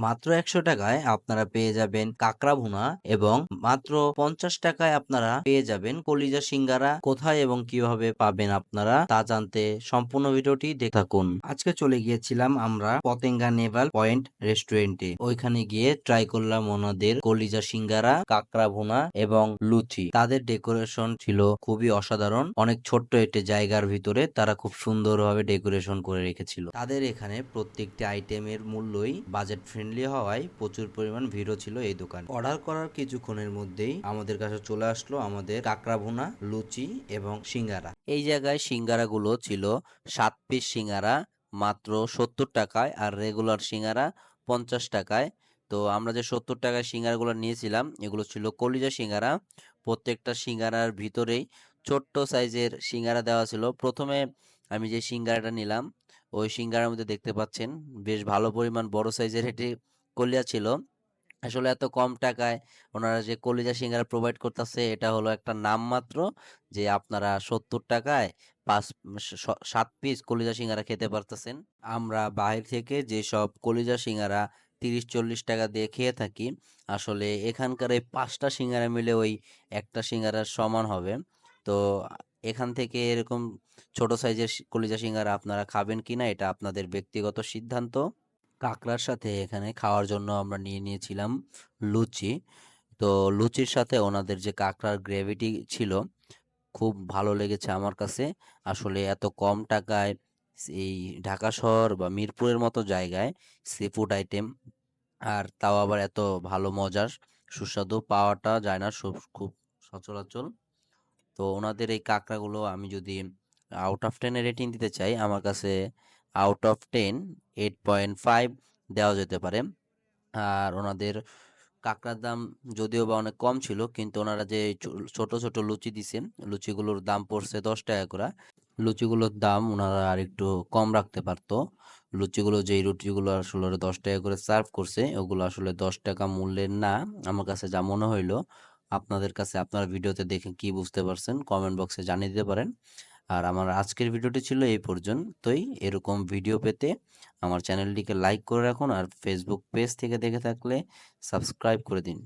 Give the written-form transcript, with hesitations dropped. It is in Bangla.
মাত্র ১০০ টাকায় আপনারা পেয়ে যাবেন কাঁকড়া ভুনা এবং মাত্র ৫০ টাকায় আপনারা পেয়ে যাবেন কলিজা সিঙ্গারা। কোথায় এবং কিভাবে পাবেন আপনারা তা জানতে সম্পূর্ণ ভিডিওটি দেখতে থাকুন। আজকে চলে গিয়েছিলাম আমরা পতেঙ্গা নেভাল পয়েন্ট রেস্টুরেন্টে। ওইখানে গিয়ে ট্রাই করলাম ওনাদের কলিজা সিঙ্গারা, কাঁকড়া ভুনা এবং লুচি। তাদের ডেকোরেশন ছিল খুবই অসাধারণ। অনেক ছোট্ট একটি জায়গার ভিতরে তারা খুব সুন্দরভাবে ডেকোরেশন করে রেখেছিল। তাদের এখানে প্রত্যেকটি আইটেমের মূল্যই বাজেট ফ্রেন্ডলি হওয়ায় প্রচুর পরিমাণ ভিড়ও ছিল এই দোকানে। অর্ডার করার কিছুক্ষণের মধ্যেই আমাদের কাছে চলে আসলো আমাদের কাঁকড়া ভুনা, লুচি এবং সিঙ্গারা। এই জায়গায় সিঙ্গারা গুলো ছিল 7 পিস সিঙ্গারা মাত্র 70 টাকায় আর রেগুলার সিঙ্গারা 50 টাকায়। তো আমরা যে 70 টাকায় সিঙ্গারাগুলো নিয়েছিলাম এগুলো ছিল কলিজা সিঙ্গারা। প্রত্যেকটা সিঙ্গারার ভিতরেই ছোট্ট সাইজের সিঙ্গারা দেওয়া ছিল। প্রথমে আমি যে সিঙ্গারাটা নিলাম ওই সিঙ্গারার মধ্যে দেখতে পাচ্ছেন বেশ ভালো পরিমাণ বড় সাইজের এটি কলিজা ছিল। আসলে এত কম টাকায় ওনারা যে কলিজা সিঙ্গারা প্রোভাইড করতেছে এটা হলো একটা নামমাত্র, যে আপনারা 70 টাকায় 7 পিস কলিজা সিঙ্গারা খেতে পারতেছেন। আমরা বাইরে থেকে যেসব কলিজা সিঙ্গারা 30-40 টাকা দিয়ে খেয়ে থাকি, আসলে এখানকার এই 5টা সিঙ্গারা মিলে ওই একটা সিঙ্গারার সমান হবে। তো এখান থেকে এরকম ছোট সাইজের কলিজা সিঙ্গারা আপনারা খাবেন কিনা এটা আপনাদের ব্যক্তিগত সিদ্ধান্ত। কাঁকড়ার সাথে এখানে খাওয়ার জন্য আমরা নিয়ে নিয়েছিলাম লুচি। তো লুচির সাথে ওনাদের যে কাঁকড়ার গ্রেভিটি ছিল খুব ভালো লেগেছে আমার কাছে। আসলে এত কম টাকায় এই ঢাকা শহর বা মিরপুরের মতো জায়গায় সি ফুড আইটেম, আর তাও আবার এত ভালো মজার সুস্বাদু পাওয়াটা যায় না খুব সচরাচর। তো ওনাদের এই কাঁকড়াগুলো আমি যদি আউট অফ 10 এর রেটিং দিতে চাই, আমার কাছে আউট অফ 10 8.5 দেওয়া যেতে পারে। আর ওনাদের কাঁকড়ার দাম যদিও বা অনেক কম ছিল, কিন্তু ওনারা যে ছোট ছোট লুচি দিছে লুচিগুলোর দাম পড়ছে 10 টাকা করে। লুচিগুলোর দাম ওনারা আর একটু কম রাখতে পারতো। লুচিগুলো যেই রুটিগুলো আসলে ওরা 10 টাকা করে সার্ভ করছে ওগুলো আসলে 10 টাকা মূল্যের না, আমার কাছে যা মনে হইলো। আপনাদের কাছে আপনারা ভিডিওতে দেখে কি বুঝতে পারছেন কমেন্ট বক্সে জানিয়ে দিতে পারেন। আর আমার আজকের ভিডিওটি ছিল এই পর্যন্তই। এরকম ভিডিও পেতে আমার চ্যানেলটিকে লাইক করে রাখুন আর ফেসবুক পেজ থেকে দেখে থাকলে সাবস্ক্রাইব করে দিন।